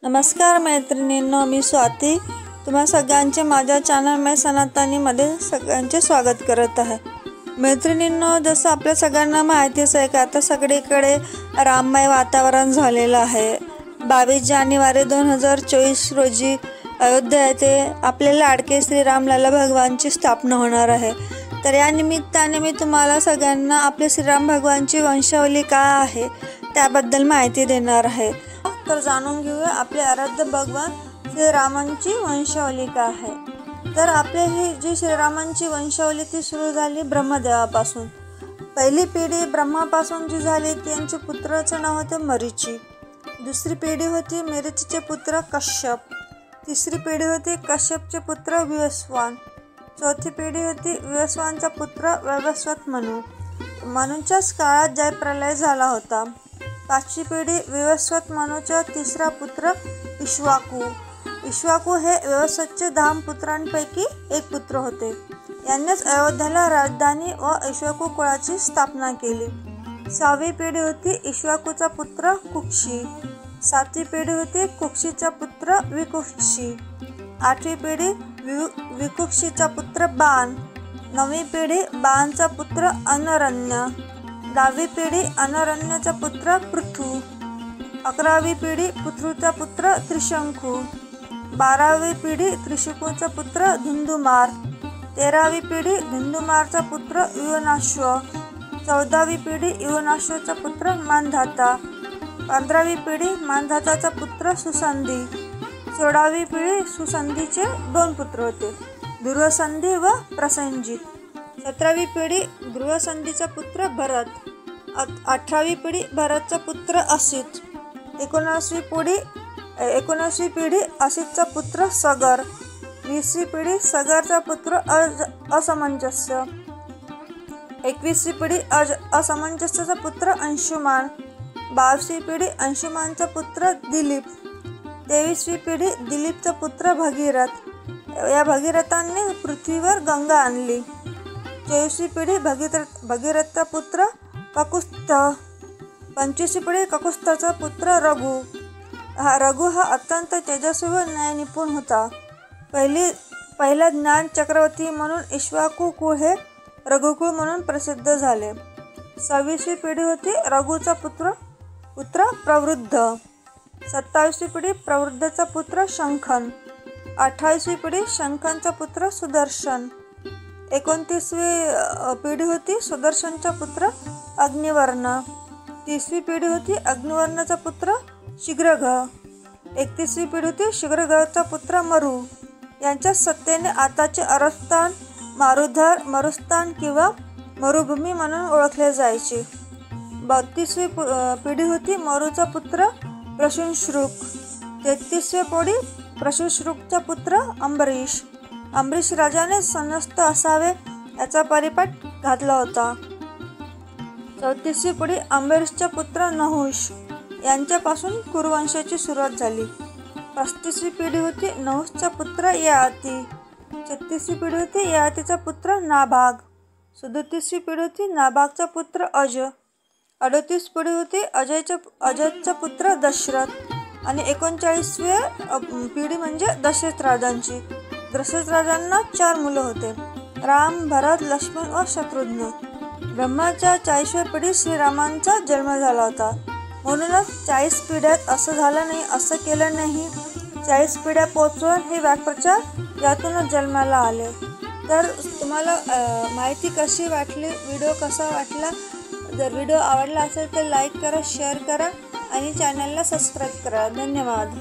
नमस्कार मैत्रिणींनो, मी स्वाती तुम्हा सगळ्यांचे माझ्या चॅनल मै सनातनीमध्ये सगळ्यांचे स्वागत करत आहे। मैत्रिणींनो, जसं आपल्या सगळ्यांना माहितीच आहे की आता सगळीकडे राममय वातावरण झालेलं आहे। 22 जानेवारी 2024 रोजी अयोध्या येथे आपले लाडके श्रीरामलला भगवानची स्थापना होणार आहे। तर या निमित्ताने मी तुम्हाला सगळ्यांना आपले श्रीराम भगवानची वंशावली काय आहे त्याबद्दल माहिती देणार आहे। तर जाणून घेऊया आपले आराध्य भगवान श्रीरामांची वंशावली काय आहे। तर आपले ही जी श्रीरामांची वंशावली ती सुरू झाली ब्रह्मदेवापासून। पहिली पिढी ब्रह्मापासून जी झाली त्यांचे पुत्राचे नाव होते मरीची। दुसरी पिढी होती मरीचीचे पुत्र कश्यप। तिसरी पिढी होती कश्यपचे पुत्र विवस्वान। चौथी पिढी होती विवस्वानचा पुत्र वैवस्वत मनु। मनुच्याच काळात जयप्रलय झाला होता। पाचवी पिढी विवस्वत मनुचा तिसरा पुत्र इक्ष्वाकु। इक्ष्वाकु हे विवस्वतचे 10 पुत्रांपैकी एक पुत्र होते। यांनीच अयोध्याला राजधानी व इक्ष्वाकु कुळाची स्थापना केली। 6वी पिढी होती इक्ष्वाकुचा पुत्र कुक्षी। 7वी पिढी होती कुक्षीचा पुत्र विकुक्षी। 8वी पिढी विकुक्षीचा पुत्र बाण। 9वी पिढी बाणचा पुत्र अनरण्य। 10वी पिढी अनरण्याचा पुत्र पृथु। 11वी पिढी पृथुचा पुत्र त्रिशंकु। 12वी पिढी त्रिशंकुचा पुत्र धुंधुमार। 13वी पिढी धुंधुमारचा पुत्र युवनाश्व। 14वी पिढी युवनाश्वचा पुत्र मांधाता। 15वी पिढी मांधाताचा पुत्र सुसंधी। 16वी पिढी सुसंधीचे 2 पुत्र होते, दुर्वासंधी व प्रसेनजित। 17वी पिढी दुर्वासंधीचा पुत्र भरत। 18वी पिढी भरतचा पुत्र असित। 19वी पिढी असितचा पुत्र सगर। 20वी पिढी सगरचा पुत्र असमंजस्य। 21वी पिढी असमंजस्याचा पुत्र अंशुमान। 22वी पिढी अंशुमानचा पुत्र दिलीप। 23वी पिढी दिलीपचा पुत्र भगीरथ। या भगीरथांनी पृथ्वीवर गंगा आणली। 24वी पिढी भगीरथचा पुत्र ककुस्थ। 25वी पिढी ककुस्थचा पुत्र रघु। रघु हा अत्यंत तेजस्वी व न्यायनिपुण होता। पहिला ज्ञान चक्रवर्ती म्हणून इक्ष्वाकु कुळ हे रघुकुळ म्हणून प्रसिद्ध झाले। 26वी पिढी होती रघुचा पुत्र प्रवृद्ध। 27वी पिढी प्रवृद्धचा पुत्र शंखन। 28वी पिढी शंखनचा पुत्र सुदर्शन। 29वी पिढी होती सुदर्शनचा पुत्र अग्निवर्ण। 30वी पिढी होती अग्निवर्णाचा पुत्र शीघ्रघ। 31वी पिढी होती शीघ्रघचा पुत्र मरु। यांच्या सत्तेने आताचे अरस्थान मारुधर मरुस्थान किंवा मरुभूमी म्हणून ओळखले जायचे। 32वी पिढी होती मरुचा पुत्र प्रशुश्रुक। 33वी पिढी प्रशुश्रुकचा पुत्र अंबरीश। अंबरीश राजाने संन्यस्त असावे याचा परिपाठ घातला होता। 34वी पिढी अंबरीशचा पुत्र नहुष। यांच्यापासून कुरुवंशाची सुरुवात झाली। 35वी पिढी होती नहुषचा पुत्र ययाति। 36वी पिढी होती ययातिचा पुत्र नाभाग। 37वी पिढी होती नाभागचा पुत्र अज। 38वी पिढी होती अजयचा पुत्र दशरथ। आणि 39वी पिढी म्हणजे दशरथ राजांची। दशरथ राजांना 4 मुलं होते, राम, भरत, लक्ष्मण व शत्रुघ्न। ब्रह्माच्या 40व्या पिढीत श्रीरामांचा जन्म झाला होता। म्हणूनच 40 पिढ्यात असं झालं नाही, असं केलं नाही, 40 पिढ्या पोचवून हे वाक्प्रचार यातूनच जन्माला आले। तर तुम्हाला माहिती कशी वाटली, व्हिडिओ कसा वाटला? जर व्हिडिओ आवडला असेल तर लाईक करा, शेअर करा आणि चॅनलला सबस्क्राईब करा। धन्यवाद।